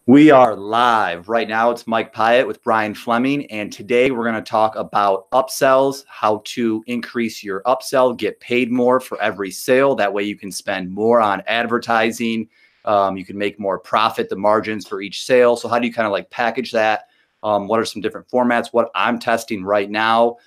We are live right now. It's Mike Piet with Brian Fleming, and today we're going to talk about upsells, how to increase your upsell, get paid more for every sale. That way you can spend more on advertising. You can make more profit, the margins for each sale. So how do you kind of like package that? What are some different formats? What I'm testing right now,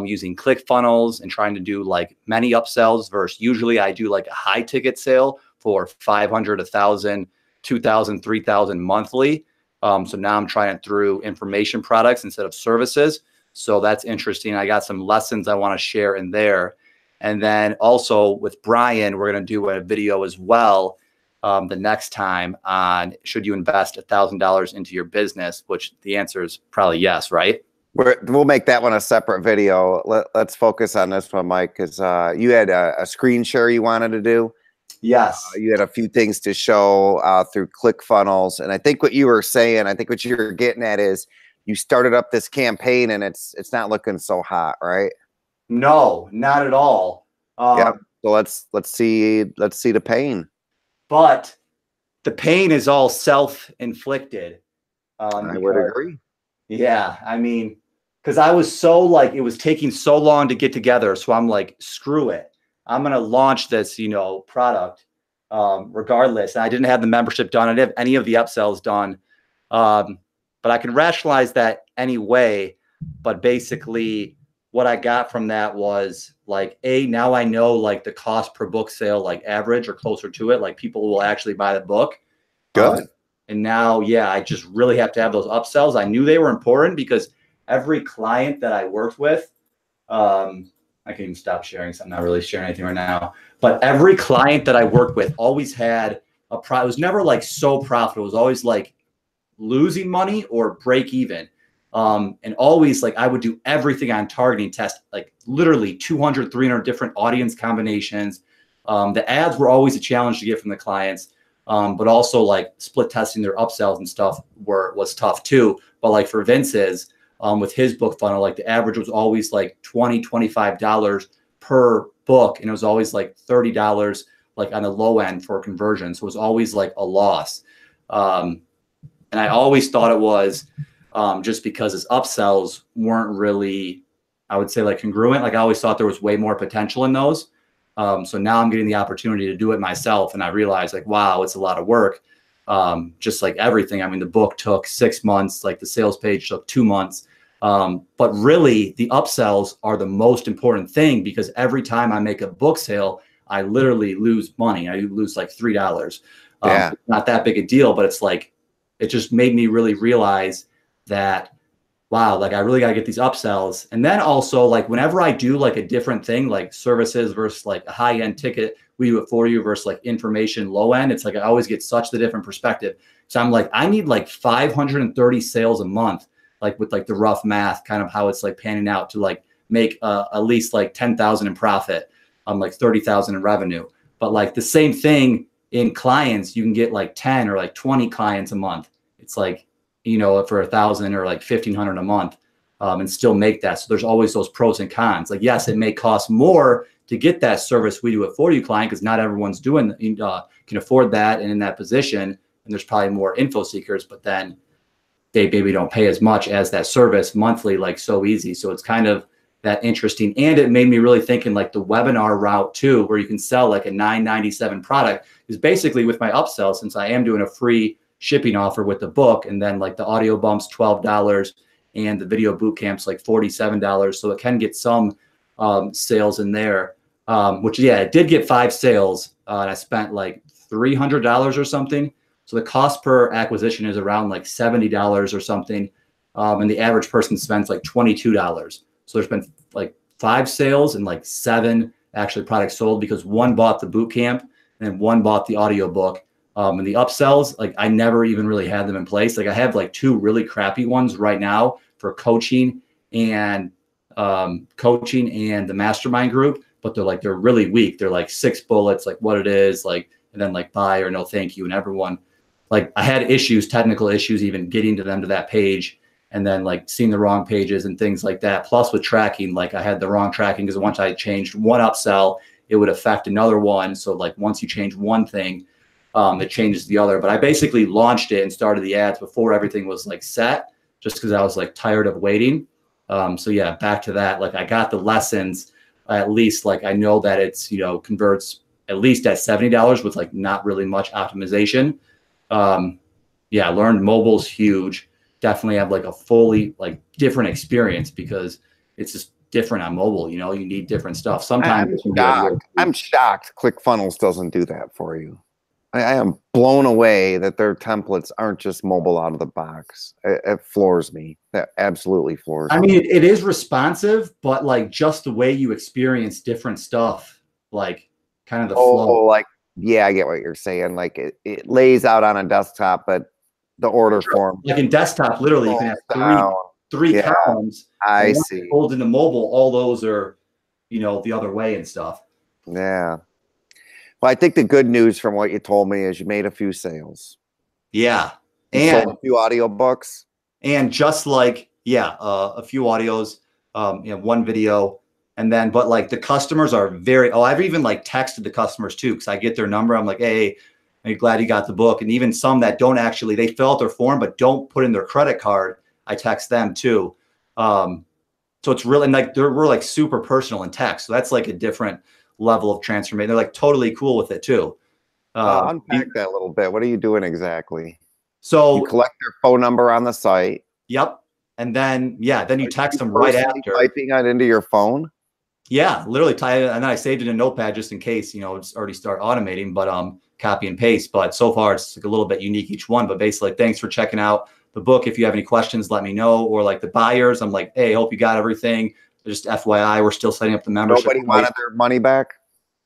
using ClickFunnels and trying to do like many upsells versus usually I do like a high ticket sale for 500, 1,000, 2,000, 3,000 monthly. So now I'm trying it through information products instead of services. So that's interesting. I got some lessons I want to share in there. And then also with Brian, we're going to do a video as well the next time on should you invest $1,000 into your business, which the answer is probably yes, right? We'll make that one a separate video. Let's focus on this one, Mike, because you had a screen share you wanted to do. Yes. You had a few things to show through ClickFunnels. And I think what you were saying, I think what you were getting at is you started up this campaign and it's not looking so hot, right? No, not at all. Yeah. So let's see the pain. But the pain is all self-inflicted. I would agree. Yeah. I mean, because I was so like, it was taking so long to get together. So I'm like, screw it. I'm going to launch this, product regardless. And I didn't have the membership done. I didn't have any of the upsells done. But I can rationalize that anyway. But basically what I got from that was like, now I know like the cost per book sale, like average or closer to it, like people will actually buy the book. Good. And now, yeah, I just really have to have those upsells. I knew they were important because every client that I worked with, I can even stop sharing, so I'm not really sharing anything right now. But every client that I worked with always had a it was never like so profitable. It was always like losing money or break even. And always like I would do everything on targeting, test like literally 200, 300 different audience combinations. The ads were always a challenge to get from the clients. But also like split testing their upsells and stuff was tough too. But like for Vince's, with his book funnel, like the average was always like $20, $25 per book. And it was always like $30 like on the low end for conversion. So it was always like a loss. And I always thought it was just because his upsells weren't really, I would say like congruent. Like I always thought there was way more potential in those. So now I'm getting the opportunity to do it myself. And I realized like, wow, it's a lot of work. Just like everything. I mean, the book took 6 months, like the sales page took 2 months. But really the upsells are the most important thing because every time I make a book sale, I literally lose money. I lose like $3. Yeah. Not that big a deal, but it's like, it just made me really realize that, wow, like I really got to get these upsells. And then also like whenever I do like a different thing, like services versus like a high end ticket, we do it for you versus like information low end. It's like, I always get such the different perspective. So I'm like, I need like 530 sales a month, like with like the rough math, kind of how it's like panning out to like make at least like 10,000 in profit, like 30,000 in revenue. But like the same thing in clients, you can get like 10 or like 20 clients a month. It's like, for 1,000 or like 1,500 a month, and still make that. So there's always those pros and cons. Like, yes, it may cost more to get that service we do it for you client because not everyone's can afford that and in that position. And there's probably more info seekers, but then they maybe don't pay as much as that service monthly, like so easy. So it's kind of that interesting. And it made me really thinking like the webinar route too, where you can sell like a $9.97 product is basically with my upsell, since I am doing a free shipping offer with the book. And then like the audio bumps, $12 and the video boot camps, like $47. So it can get some sales in there, which, yeah, it did get 5 sales. And I spent like $300 or something. So the cost per acquisition is around like $70 or something. And the average person spends like $22. So there's been like 5 sales and like 7 actually products sold because 1 bought the boot camp and 1 bought the audio book. And the upsells, like I never even really had them in place. Like I have like 2 really crappy ones right now for coaching and the mastermind group, but they're really weak. They're like 6 bullets, like what it is, like, and then like buy or no thank you. And everyone, like I had issues, technical issues, even getting to them to that page, and then like seeing the wrong pages and things like that. Plus with tracking, like I had the wrong tracking because once I changed one upsell, it would affect another one. So like once you change one thing, that changes the other. But I basically launched it and started the ads before everything was like set, just because I was like tired of waiting. So yeah, back to that. Like I got the lessons, at least like I know that it's, you know, converts at least at $70 with like not really much optimization. Yeah, I learned mobile's huge. Definitely have like a fully like different experience because it's just different on mobile. You know, you need different stuff. Sometimes I'm it can be like shocked. I'm shocked ClickFunnels doesn't do that for you. I am blown away that their templates aren't just mobile out of the box. It floors me. That absolutely floors me. I mean, it is responsive, but like just the way you experience different stuff, like kind of the flow. Like, yeah, I get what you're saying. Like it lays out on a desktop, but the order form. Like in desktop, literally, you can have three Yeah, columns. I And see. Hold into mobile, all those are, you know, the other way and stuff. Yeah. Well, I think the good news from what you told me is you made a few sales. Yeah. You sold a few audiobooks. And just like, yeah, a few audios, you know, one video. And then, but like the customers are very, I've even like texted the customers too, because I get their number. I'm like, hey, I'm glad you got the book. And even some that don't actually, they fill out their form, but don't put in their credit card, I text them too. So it's really like, we're like super personal in text. So that's like a different level of transformation. They're like totally cool with it too. Unpack that a little bit. What are you doing exactly? So you collect their phone number on the site. Yep. And then, yeah, then you text them right after. Typing it into your phone? Yeah, literally. And then I saved it in Notepad just in case, you know, it's already start automating, but copy and paste. But so far, it's like a little bit unique each one. But basically, thanks for checking out the book. If you have any questions, let me know. Or like the buyers, I'm like, hey, hope you got everything. Just FYI, we're still setting up the membership. Nobody wanted their money back?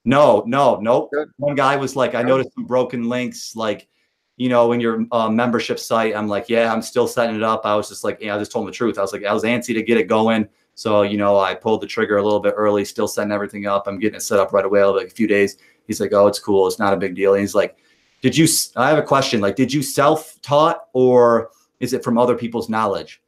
No, nope. Good. One guy was like, I noticed some broken links, like, you know, in your membership site. I'm like, yeah, I'm still setting it up. I was just like, yeah, I just told him the truth. I was like, I was antsy to get it going. So, you know, I pulled the trigger a little bit early, still setting everything up. I'm getting it set up right away, like a few days. He's like, oh, it's cool. It's not a big deal. And he's like, I have a question. Like, did you self-taught or is it from other people's knowledge?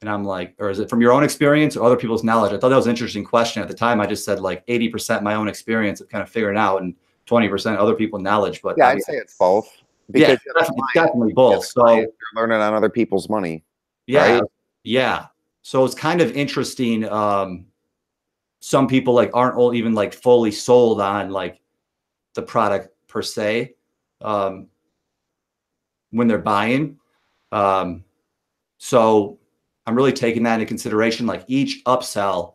And I'm like, or is it from your own experience or other people's knowledge? I thought that was an interesting question at the time. I just said like 80% my own experience of kind of figuring out and 20% other people's knowledge. But yeah, I'd say it's both. Because yeah, it's definitely both. So you're learning on other people's money. Yeah. Right? Yeah. So it's kind of interesting. Some people like aren't even like fully sold on like the product per se when they're buying. So I'm really taking that into consideration. Like each upsell,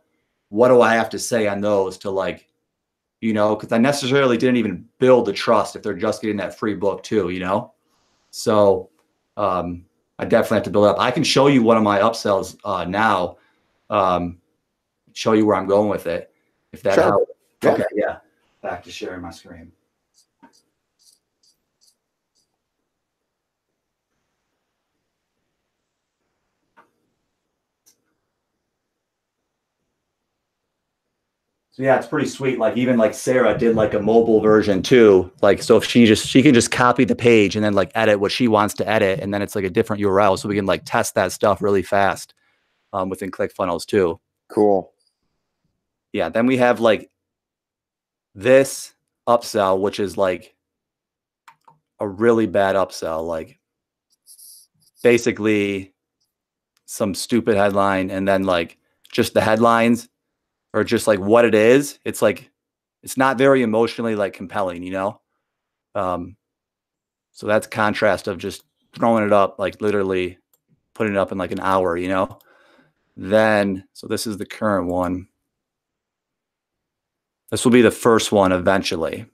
what do I have to say on those to like, you know, because I necessarily didn't even build the trust if they're just getting that free book too, you know? So I definitely have to build up. I can show you one of my upsells now, show you where I'm going with it, if that helps. Yeah. Okay, yeah. Back to sharing my screen. So yeah, it's pretty sweet. Like even like Sarah did like a mobile version too. Like, so if she can just copy the page and then like edit what she wants to edit. And then it's like a different URL. So we can like test that stuff really fast within ClickFunnels too. Cool. Yeah. Then we have like this upsell, which is like a really bad upsell. Like basically some stupid headline and then like just the headlines or just like what it is. It's like, it's not very emotionally like compelling, you know? So that's contrast of just throwing it up, like literally putting it up in like an hour, you know? Then, so this is the current one. This will be the first one eventually.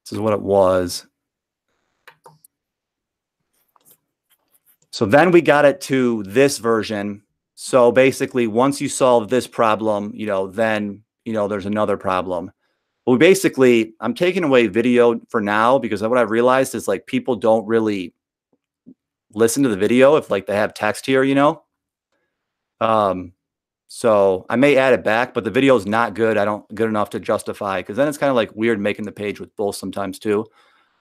This is what it was. So then we got it to this version. So basically, once you solve this problem, you know, then, you know, there's another problem. Well, basically, I'm taking away video for now because what I realized is like people don't really listen to the video if like they have text here, you know? So I may add it back, but the video is not good. I don't good enough to justify because then it's kind of like weird making the page with both sometimes too.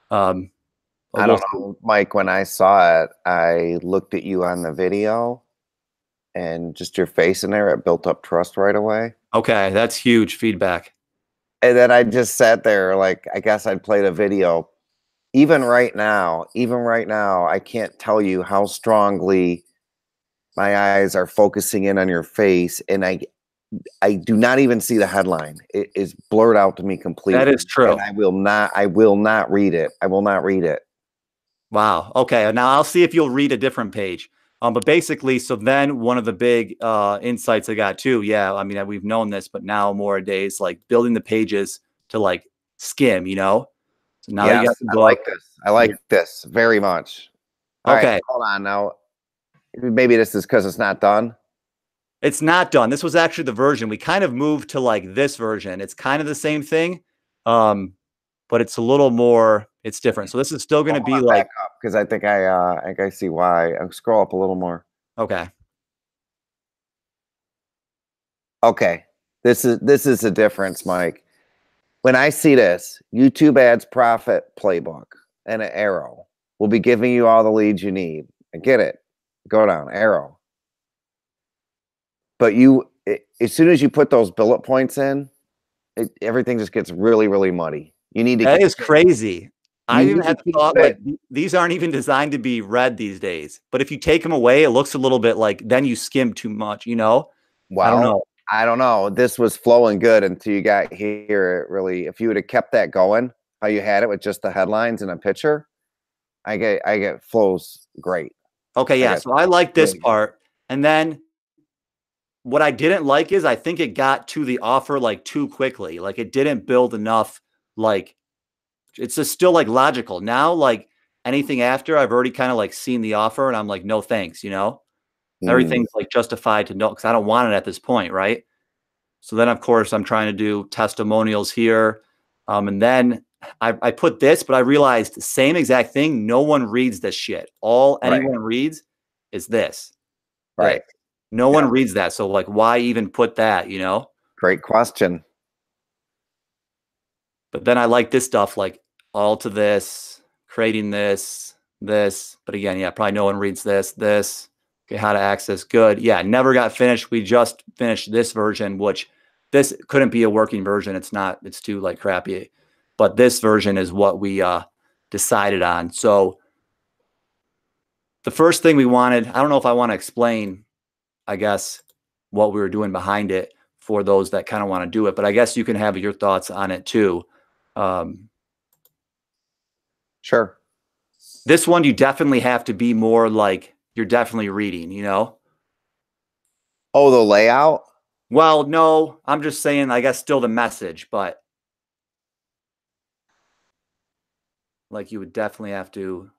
I don't know, Mike, when I saw it, I looked at you on the video and just your face in there, it built up trust right away. Okay, that's huge feedback. And then I just sat there like, I guess I'd played a video. Even right now, I can't tell you how strongly my eyes are focusing in on your face, and I do not even see the headline. It is blurred out to me That completely, is true. and I will not read it. I will not read it. Wow. Okay. Now I'll see if you'll read a different page. But basically, so then one of the big insights I got too. Yeah, I mean we've known this, but now more days like building the pages to like skim. So now you Yes, got the I like book. this. I like this very much. All right, Okay. hold on now. Maybe this is because it's not done. It's not done. This was actually the version. We kind of moved to like this version. It's kind of the same thing, but it's a little more. It's different. So this is still going to Hold be on, back like up because I think I see why. I'll scroll up a little more. okay. Okay, this is the difference, Mike. When I see this, YouTube ads profit playbook and an arrow will be giving you all the leads you need. I get it. Go down, arrow. But as soon as you put those bullet points in, everything just gets really, really muddy. You need to That keep is crazy. I you even need to had the keep thought like it. these aren't even designed to be read these days. But if you take them away, it looks a little bit like then you skim too much. I don't Well, know. I don't know. This was flowing good until you got here. It really, if you would have kept that going, how you had it with just the headlines and a picture, I get flows great. Okay, I yeah. get So I like this really good. part. And then what I didn't like is I think it got to the offer like too quickly. Like it didn't build enough like it's just still like logical. Now like anything after I've already kind of like seen the offer and I'm like no thanks. Hmm. Everything's like justified to know cuz I don't want it at this point, right? So then of course I'm trying to do testimonials here. And then I put this, but I realized the same exact thing. No one reads this shit. All Right. anyone reads is this. Right. No Yep. one reads that. So like, why even put that? Great question. But then I like this stuff, like all to this, creating this. But again, yeah, probably no one reads this. Okay, how to access good. Yeah, never got finished. We just finished this version, which this couldn't be a working version. It's not, it's too like crappy. But this version is what we decided on. So the first thing we wanted, I don't know if I want to explain, I guess, what we were doing behind it for those that kind of want to do it. But I guess you can have your thoughts on it too. Um, Sure. this one, you definitely have to be more like you're definitely reading. Oh, the layout? Well, no, I'm just saying, I guess still the message, but like you would definitely have to.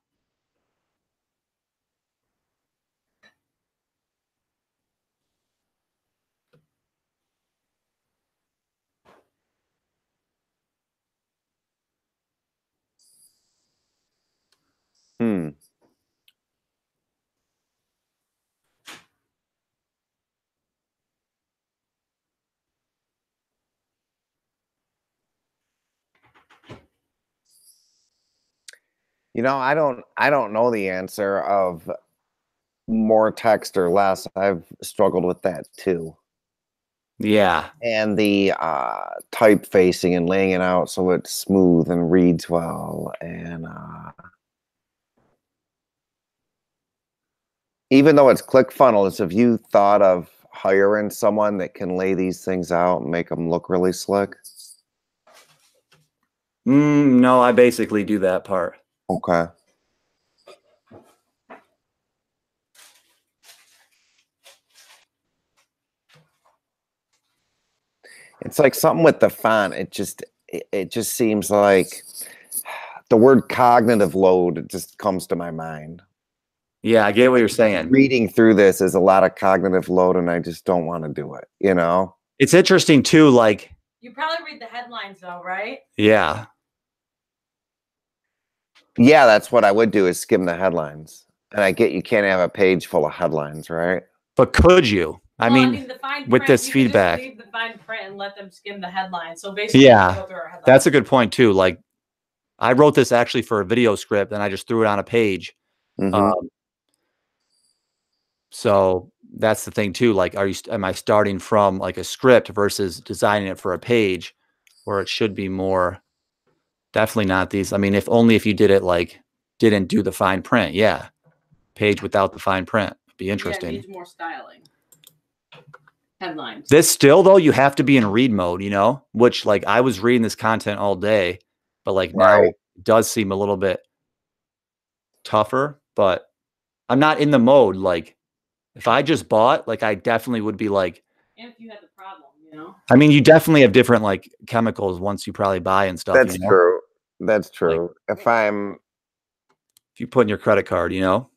Hmm. I don't know the answer of more text or less. I've struggled with that too. Yeah. And the typefacing and laying it out so it's smooth and reads well. And even though it's ClickFunnels, have you thought of hiring someone that can lay these things out and make them look really slick? No, I basically do that part. Okay. It's like something with the font. It just seems like the word cognitive load just comes to my mind. Yeah, I get what you're saying. Reading through this is a lot of cognitive load, and I just don't want to do it. It's interesting too, like, You probably read the headlines though, right? yeah. Yeah, that's what I would do is skim the headlines. And I get you can't have a page full of headlines, right? But could you? I Well, mean, the fine with print, this you could feedback. just leave the fine print and let them skim the headlines. So basically, Yeah, go through our headlines. that's a good point too. Like, I wrote this actually for a video script and I just threw it on a page. Mm-hmm. Um, so that's the thing too. Like, am I starting from like a script versus designing it for a page? where it should be more. Definitely not these. I mean, if only if you did it like didn't do the fine print. Yeah. Page without the fine print would be interesting. Yeah, it needs more styling. Headlines. This still though, you have to be in read mode, you know, which like I was reading this content all day, but like now it does seem a little bit tougher, but I'm not in the mode. Like if I just bought, like I definitely would be like, and if you had the problem, you know, I mean, you definitely have different like chemicals once you probably buy and stuff. That's you know? true. That's true. Like, if you put in your credit card, you know,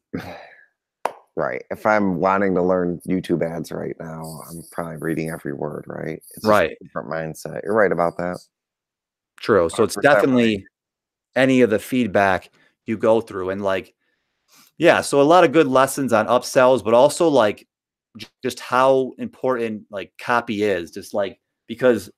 right. If I'm wanting to learn YouTube ads right now, I'm probably reading every word, right? It's right. a different mindset. You're right about that. True. So it's definitely any of the feedback you go through and like, yeah. So a lot of good lessons on upsells, but also like just how important like copy is, just like, because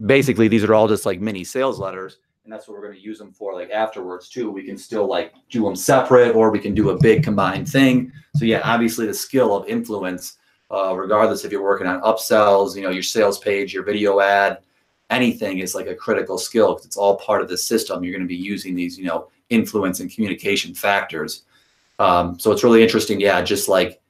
basically these are all just like mini sales letters. And that's what we're going to use them for like afterwards too. We can still like do them separate, or we can do a big combined thing. So yeah, obviously the skill of influence, regardless if you're working on upsells, you know, your sales page, your video ad, anything is like a critical skill because it's all part of the system. You're going to be using these, you know, influence and communication factors. So it's really interesting. Yeah. Just like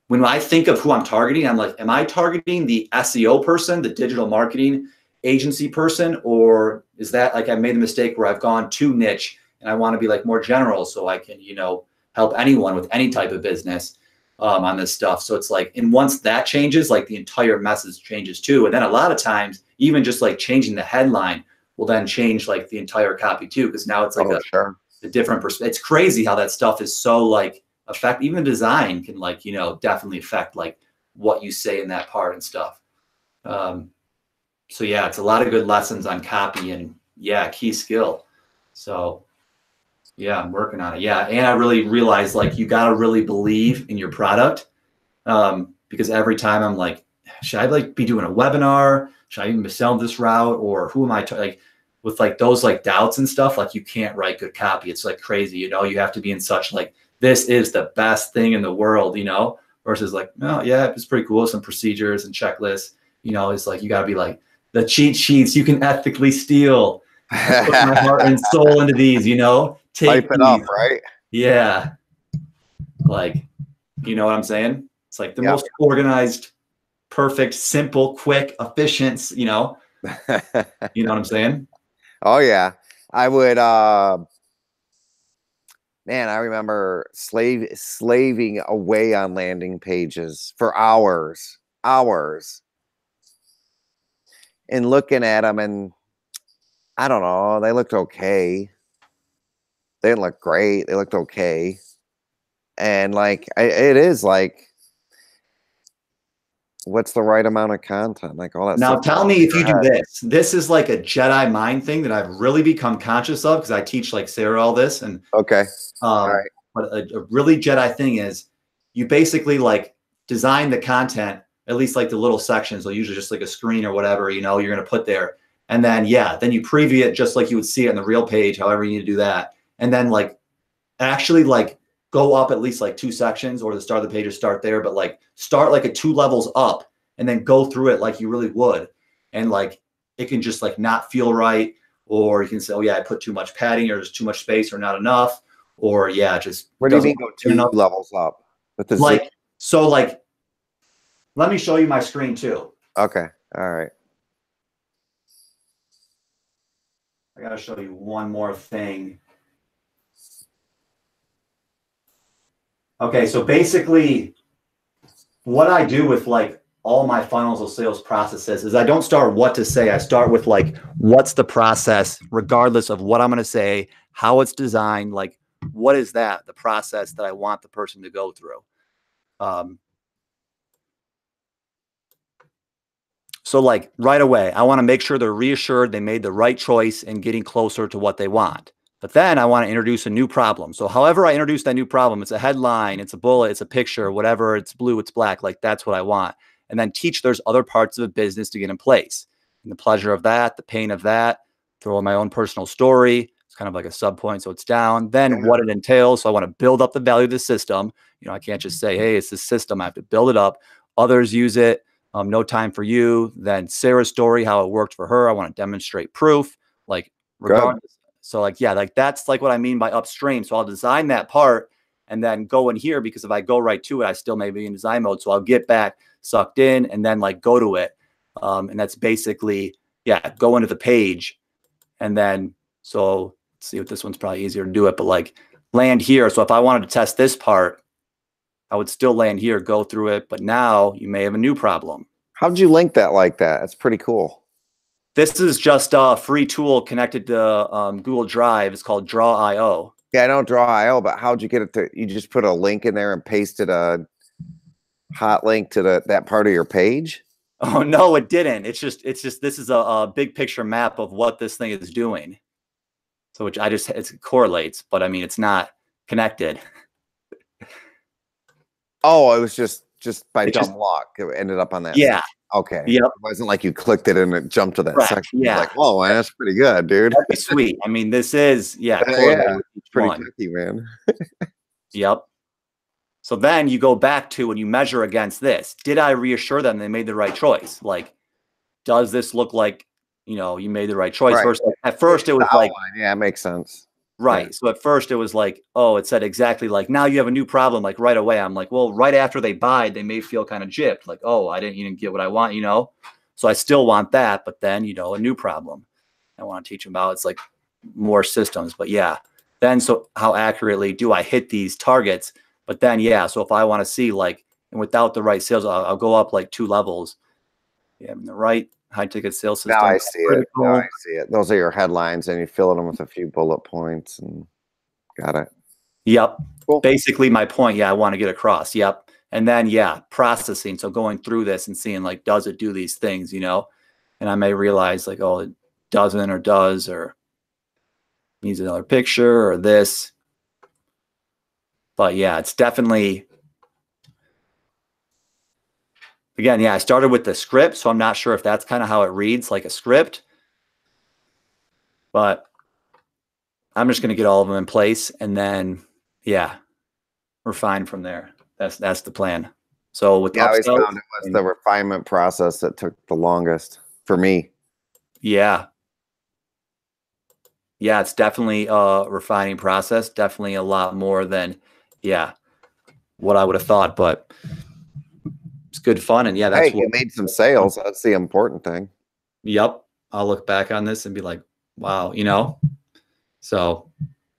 when I think of who I'm targeting, I'm like, am I targeting the SEO person, the digital marketing agency person, or is that like I made the mistake where I've gone too niche and I want to be like more general so I can, you know, help anyone with any type of business on this stuff. So it's like, and once that changes, like the entire message changes too. And then a lot of times, even just like changing the headline will then change like the entire copy too, because now it's like a different perspective. It's crazy how that stuff is so like even design can like, you know, definitely affect like what you say in that part and stuff. So yeah, it's a lot of good lessons on copy and yeah, key skill. So yeah, I'm working on it. Yeah. And I really realized like, you got to really believe in your product. Because every time I'm like, should I like be doing a webinar? Should I even be selling this route? Or who am I like with like those like doubts and stuff? Like you can't write good copy. It's like crazy, you know, you have to be in such like, this is the best thing in the world, you know, versus like, no, yeah, it's pretty cool. Some procedures and checklists, you know, it's like, you gotta be like the cheat sheets you can ethically steal. I put my heart and soul into these, you know, type it up, right? Yeah. Like, you know what I'm saying? It's like the most organized, perfect, simple, quick, efficient, you know, you know what I'm saying? Oh yeah. I would, man, I remember slaving away on landing pages for hours, and looking at them, and I don't know, they looked okay. They didn't look great. They looked okay. And like, it is like, what's the right amount of content? Like all that now stuff. Tell me if you do this. This is like a Jedi mind thing that I've really become conscious of because I teach like Sarah all this. And okay. All right. But a really Jedi thing is you basically like design the content, at least like the little sections, so usually just like a screen or whatever, you know, you're going to put there. And then, yeah, then you preview it just like you would see it on the real page, however you need to do that. And then like actually like go up at least like 2 sections, or the start of the page, start there, but like start like a 2 levels up and then go through it like you really would. And like, it can just like not feel right. Or you can say, oh yeah, I put too much padding, or there's too much space, or not enough. Or yeah, just what do you mean go 2 levels up? With the like, so like, let me show you my screen too. Okay. All right. I got to show you one more thing. Okay. So basically what I do with like all my funnels of sales processes is I don't start what to say. I start with like, what's the process, regardless of what I'm going to say, how it's designed, like, what is that, the process that I want the person to go through? So like right away, I want to make sure they're reassured they made the right choice in getting closer to what they want. But then I want to introduce a new problem. So however I introduce that new problem, it's a headline, it's a bullet, it's a picture, whatever, it's blue, it's black, like that's what I want. And then teach there's other parts of the business to get in place. And the pleasure of that, the pain of that, throw in my own personal story. It's kind of like a sub point, so it's down. Then what it entails. So I want to build up the value of the system. You know, I can't just say, hey, it's the system. I have to build it up. Others use it. No time for you. Then Sarah's story, how it worked for her. I want to demonstrate proof, like regardless. So like, yeah, like that's like what I mean by upstream. So I'll design that part and then go in here, because if I go right to it, I still may be in design mode. So I'll get back sucked in and then like go to it. And that's basically, yeah, go into the page. And then, so let's see what this one's probably easier to do it, but like land here. So if I wanted to test this part, I would still land here, go through it. But now you may have a new problem. How'd you link that like that? That's pretty cool. This is just a free tool connected to Google Drive. It's called Draw.io. Yeah, I don't Draw.io, but how'd you get it to? You just put a link in there and pasted a hot link to that part of your page? Oh no, it didn't. It's just this is a big picture map of what this thing is doing. So which it correlates, but I mean it's not connected. Oh, it was just by dumb luck. It ended up on that. Yeah. Okay. Yep. It wasn't like you clicked it and it jumped to that Correct. section. Yeah. Like, oh, man, that's pretty good, dude. That'd be sweet. I mean, this is Yeah, it's pretty tricky, man. Yep. So then you go back to and you measure against this. Did I reassure them they made the right choice? Like, does this look like, you made the right choice? Right. First, at first it was like, yeah, it makes sense. right. Yeah. So at first it was like, oh, it said exactly like, now you have a new problem. Like right away, I'm like, well, right after they buy, they may feel kind of gypped. Like, oh, I didn't even get what I want, So I still want that, but then, a new problem I want to teach them about. It's like more systems, but yeah. Then, so how accurately do I hit these targets? But then, yeah. So if I want to see like, and without the right sales, I'll go up like 2 levels. Yeah. In the right high ticket sales system. Now I see it. Now I see it. Those are your headlines and you fill them with a few bullet points and got it. Yep. Cool. Basically my point. Yeah. I want to get across. Yep. And then, yeah, processing. So going through this and seeing like, does it do these things, and I may realize like, oh, it doesn't or does, or needs another picture or this. But yeah, it's definitely, again, yeah, I started with the script, so I'm not sure if that's kind of how it reads, like a script. But I'm just going to get all of them in place, and then, yeah, refine from there. That's the plan. So with I always found it was the refinement process that took the longest for me. Yeah. Yeah, it's definitely a refining process. Definitely a lot more than, what I would have thought. But it's good fun, and yeah, that's you made some sales. That's the important thing. Yep, I'll look back on this and be like, wow, So,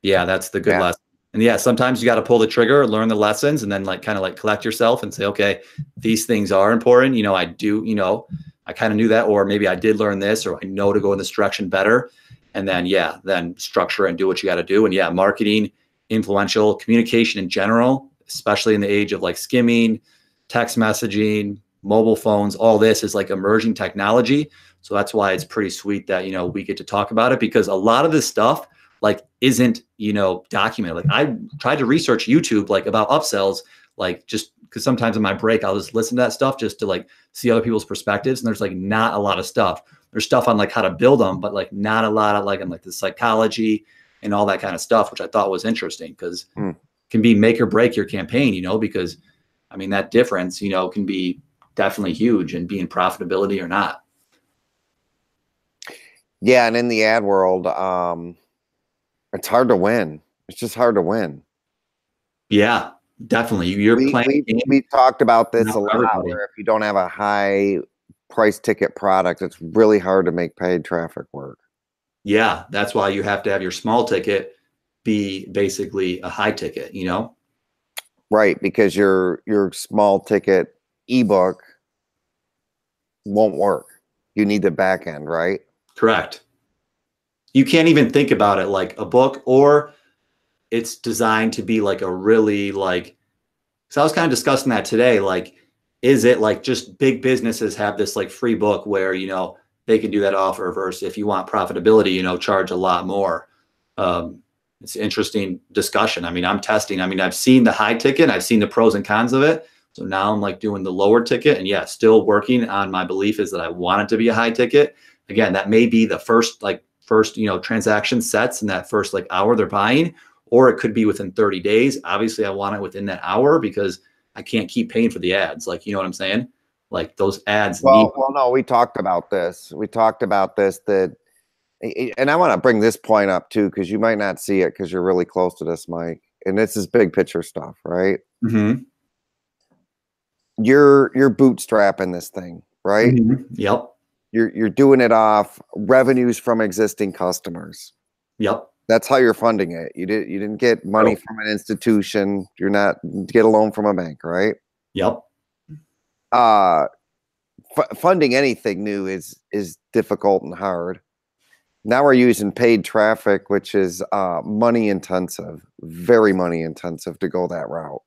yeah, that's the good lesson. And yeah, sometimes you got to pull the trigger, learn the lessons, and then like kind of like collect yourself and say, okay, these things are important. I do, I kind of knew that, or maybe I did learn this, or I know to go in this direction better. And then, then structure and do what you got to do. And yeah, marketing, influential communication in general, especially in the age of like skimming, text messaging, mobile phones, all this is like emerging technology. So that's why it's pretty sweet that, we get to talk about it, because a lot of this stuff like isn't, documented. Like I tried to research YouTube, like about upsells, like just because sometimes in my break, I'll just listen to that stuff just to like see other people's perspectives. And there's like not a lot of stuff. There's stuff on like how to build them, but like not a lot of like on like the psychology and all that kind of stuff, which I thought was interesting, because can be make or break your campaign, because I mean, that difference, can be definitely huge in being profitability or not. Yeah. And in the ad world, it's hard to win. It's just hard to win. Yeah, definitely. You're playing. We talked about this a lot, where if you don't have a high price ticket product, it's really hard to make paid traffic work. Yeah, that's why you have to have your small ticket be basically a high ticket, Right, because your small ticket ebook won't work. You need the back end, right? Correct. You can't even think about it like a book, or it's designed to be like a really like, so I was kind of discussing that today. Like, is it like just big businesses have this like free book where, they can do that offer versus if you want profitability, charge a lot more. It's an interesting discussion. I mean, I'm testing. I mean, I've seen the high ticket. I've seen the pros and cons of it. So now I'm like doing the lower ticket, and yeah, still working on my belief is that I want it to be a high ticket. Again, that may be the first, transaction sets in that first like hour they're buying, or it could be within 30 days. Obviously I want it within that hour because I can't keep paying for the ads. Like, you know what I'm saying? Like those ads need. Well, no, we talked about this. We talked about this, that, and I want to bring this point up too, because you might not see it because you're really close to this, Mike. And this is big picture stuff, right? Mm-hmm. You're bootstrapping this thing, right? Mm-hmm. Yep. You're doing it off revenues from existing customers. Yep. That's how you're funding it. You didn't get money from an institution. You're not get a loan from a bank, right? Yep. Funding anything new is difficult and hard. Now we're using paid traffic, which is money intensive, very money intensive to go that route.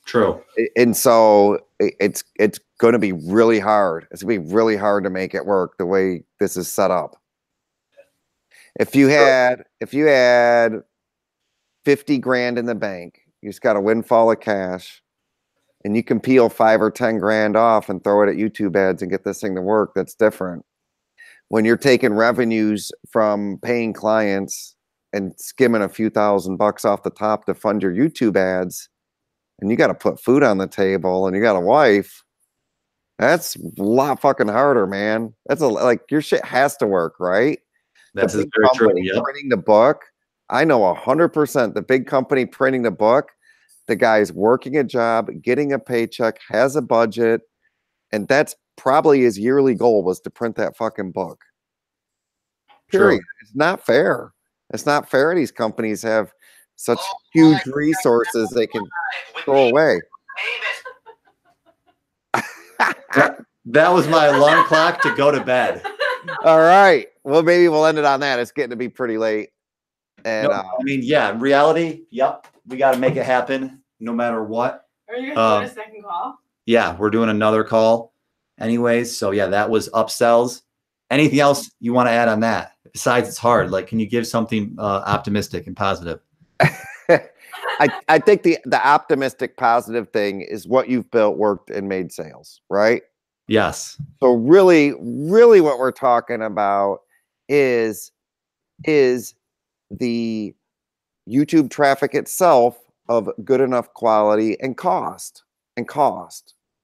True. And so it's going to be really hard. It's going to be really hard to make it work the way this is set up. If you had 50 grand in the bank, you just got a windfall of cash, and you can peel 5 or 10 grand off and throw it at YouTube ads and get this thing to work. That's different. When you're taking revenues from paying clients and skimming a few $1,000s off the top to fund your YouTube ads, and you got to put food on the table and you got a wife, that's a lot fucking harder, man. That's like your shit has to work, right? That's the big very true. company Yep. printing the book, I know 100%. The big company printing the book, the guy's working a job, getting a paycheck, has a budget, and that's probably his yearly goal was to print that fucking book. Period. True. It's not fair. It's not fair. These companies have such huge resources they can throw away. That was my alarm clock to go to bed. All right. Well, maybe we'll end it on that. It's getting to be pretty late. And no, I mean, yeah, in reality, yep, we got to make it happen no matter what. Are you going to do a second call? Yeah, we're doing another call anyways. So yeah, that was upsells. Anything else you want to add on that? Besides, it's hard. Like, can you give something optimistic and positive? I think the optimistic positive thing is what you've built, worked, and made sales, right? Yes. So really what we're talking about is the YouTube traffic itself of good enough quality and cost.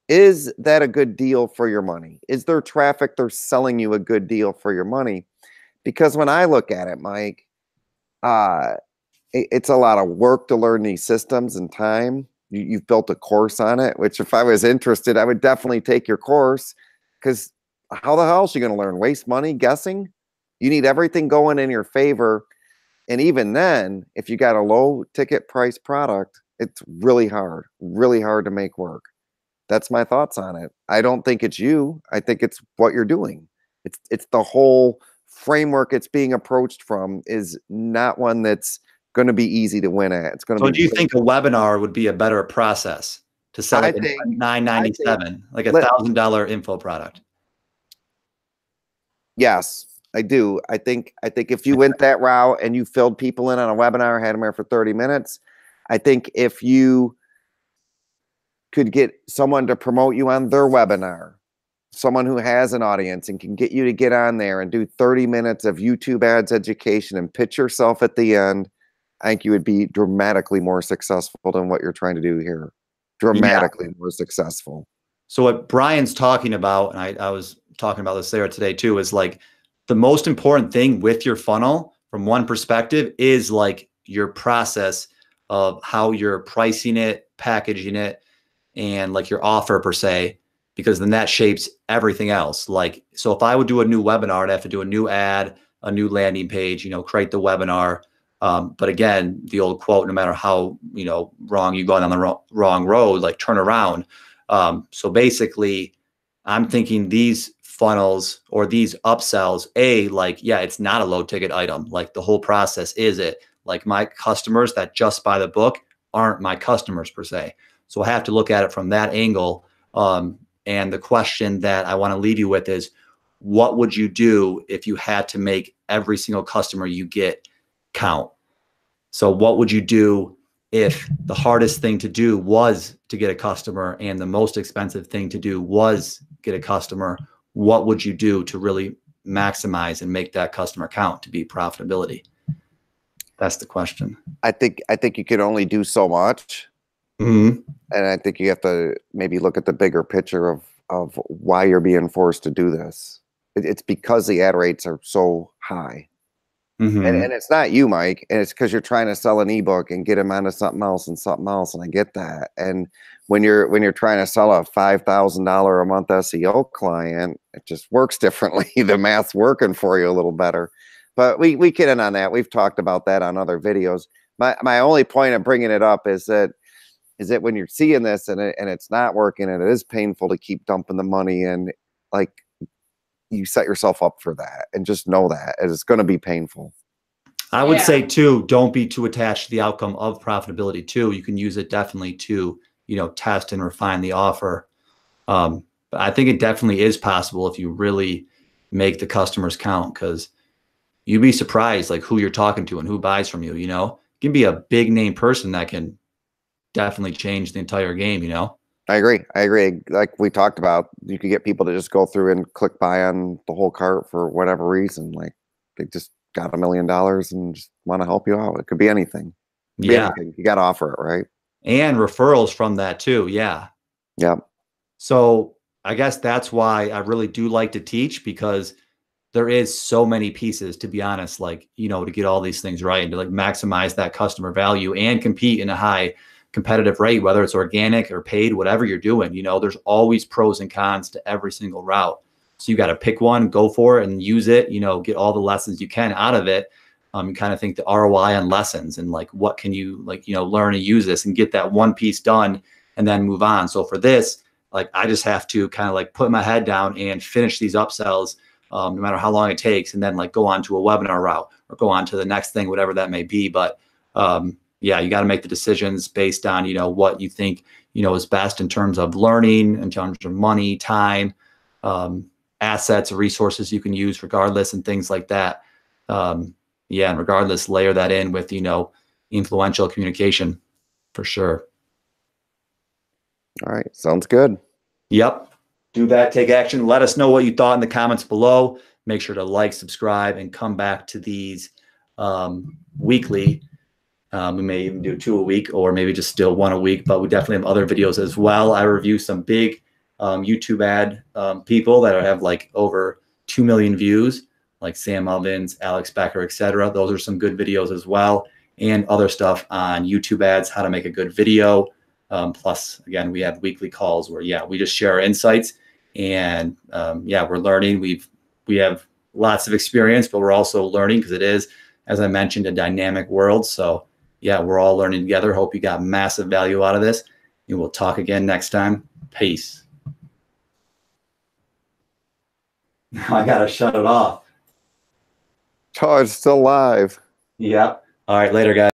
Is that a good deal for your money? Is their traffic they're selling you a good deal for your money? Because when I look at it, Mike, it's a lot of work to learn these systems and time. You've built a course on it, which if I was interested, I would definitely take your course, because how the hell is she going to learn? Waste money guessing? You need everything going in your favor. And even then, if you got a low ticket price product, it's really hard to make work. That's my thoughts on it. I don't think it's you. I think it's what you're doing. It's the whole framework it's being approached from is not one that's going to be easy to win at. It's going to So be. Do you think a webinar would be a better process to sell like a $9.97, like $1,000 info product? Yes, I do. I think if you went that route and you filled people in on a webinar, had them there for 30 minutes, I think if you could get someone to promote you on their webinar, someone who has an audience and can get you to get on there and do 30 minutes of YouTube ads education and pitch yourself at the end, I think you would be dramatically more successful than what you're trying to do here. Dramatically more successful. So what Brian's talking about, and I was talking about this there today too, is like the most important thing with your funnel from one perspective is like your process of how you're pricing it, packaging it, and like your offer per se, because then that shapes everything else. Like, so if I would do a new webinar, I'd have to do a new ad, a new landing page, you know, create the webinar. But again, the old quote, no matter how, you know, wrong you go down the wrong road, like turn around. So basically I'm thinking these funnels or these upsells, like, yeah, it's not a low ticket item. Like the whole process is it. Like my customers that just buy the book aren't my customers per se. So I have to look at it from that angle. And the question that I want to leave you with is, what would you do if you had to make every single customer you get count? So what would you do if the hardest thing to do was to get a customer and the most expensive thing to do was get a customer? What would you do to really maximize and make that customer count to be profitability? That's the question. I think you can only do so much. Mhm. And I think you have to maybe look at the bigger picture of why you're being forced to do this. It's because the ad rates are so high. And Mhm. it's not you, Mike, and it's because you're trying to sell an ebook and get them onto something else and something else, and I get that. And when you're trying to sell a $5,000 a month SEO client, it just works differently. The math's working for you a little better. But we get in on that. We've talked about that on other videos. My only point of bringing it up is that when you're seeing this and it's not working and it is painful to keep dumping the money in, like, you set yourself up for that, and just know that it's going to be painful. I would say too, don't be too attached to the outcome of profitability too. You can use it definitely to, test and refine the offer. But I think it definitely is possible if you really make the customers count, because you'd be surprised like who you're talking to and who buys from you. It can be a big name person that can definitely change the entire game. I agree. Like we talked about, you could get people to just go through and click buy on the whole cart for whatever reason. Like they just got $1 million and just want to help you out. It could be anything. Yeah. Anything. You got to offer it, right? And referrals from that too. Yeah. Yeah. So I guess that's why I really do like to teach, because there is so many pieces, to be honest, like, to get all these things right and to like maximize that customer value and compete in a high competitive rate, whether it's organic or paid, whatever you're doing. There's always pros and cons to every single route. So you got to pick one, go for it and use it, get all the lessons you can out of it. You kind of think the ROI on lessons and like, what can you learn and use this and get that one piece done and then move on. So for this, like, I just have to kind of like put my head down and finish these upsells, no matter how long it takes, and then like go on to a webinar route or go on to the next thing, whatever that may be. But yeah, you got to make the decisions based on, what you think, is best in terms of learning, in terms of money, time, assets, resources you can use regardless, and things like that. Yeah. And regardless, layer that in with, influential communication for sure. All right. Sounds good. Yep. Do that. Take action. Let us know what you thought in the comments below. Make sure to like, subscribe, and come back to these weekly. We may even do 2 a week, or maybe just still 1 a week, but we definitely have other videos as well. I review some big YouTube ad people that have like over 2 million views, like Sam Ovens, Alex Becker, etc. Those are some good videos as well, and other stuff on YouTube ads, how to make a good video. Plus, again, we have weekly calls where, yeah, we just share our insights, and yeah, we're learning. We have lots of experience, but we're also learning, because it is, as I mentioned, a dynamic world. So yeah, we're all learning together. Hope you got massive value out of this, and we'll talk again next time. Peace. I gotta shut it off. Oh, it's still live. Yep. All right, later, guys.